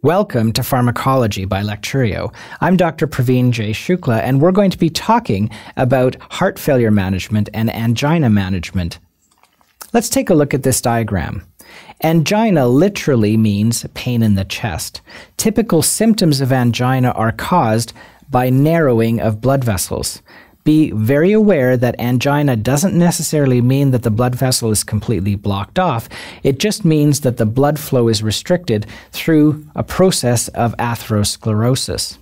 Welcome to Pharmacology by Lecturio. I'm Dr. Praveen J. Shukla, and we're going to be talking about heart failure management and angina management. Let's take a look at this diagram. Angina literally means pain in the chest. Typical symptoms of angina are caused by narrowing of blood vessels. Be very aware that angina doesn't necessarily mean that the blood vessel is completely blocked off. It just means that the blood flow is restricted through a process of atherosclerosis.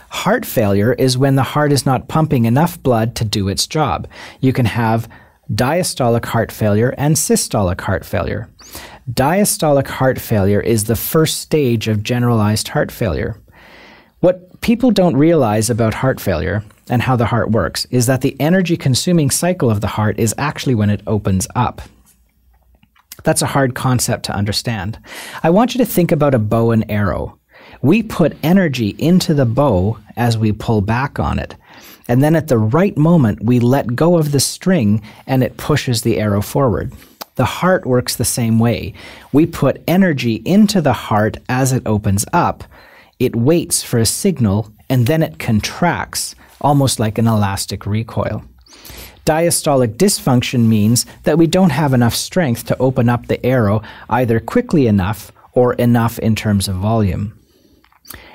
Heart failure is when the heart is not pumping enough blood to do its job. You can have diastolic heart failure and systolic heart failure. Diastolic heart failure is the first stage of generalized heart failure. What people don't realize about heart failure and how the heart works is that the energy-consuming cycle of the heart is actually when it opens up. That's a hard concept to understand. I want you to think about a bow and arrow. We put energy into the bow as we pull back on it, and then at the right moment we let go of the string and it pushes the arrow forward. The heart works the same way. We put energy into the heart as it opens up. It waits for a signal and then it contracts, almost like an elastic recoil. Diastolic dysfunction means that we don't have enough strength to open up the arrow either quickly enough or enough in terms of volume.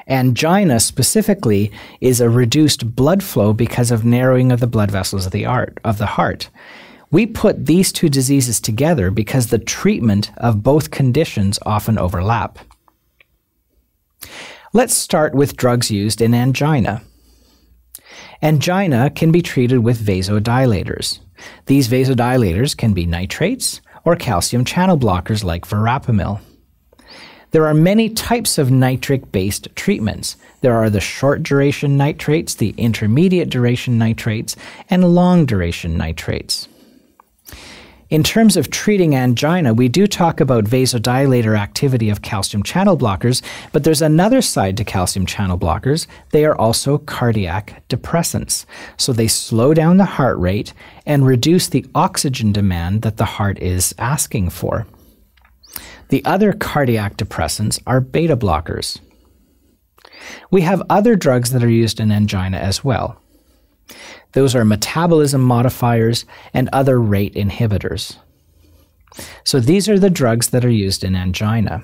Angina specifically is a reduced blood flow because of narrowing of the blood vessels of the heart. We put these two diseases together because the treatment of both conditions often overlap. Let's start with drugs used in angina. Angina can be treated with vasodilators. These vasodilators can be nitrates or calcium channel blockers like verapamil. There are many types of nitric-based treatments. There are the short-duration nitrates, the intermediate-duration nitrates, and long-duration nitrates. In terms of treating angina, we do talk about vasodilator activity of calcium channel blockers, but there's another side to calcium channel blockers. They are also cardiac depressants. So they slow down the heart rate and reduce the oxygen demand that the heart is asking for. The other cardiac depressants are beta blockers. We have other drugs that are used in angina as well. Those are metabolism modifiers and other rate inhibitors. So these are the drugs that are used in angina.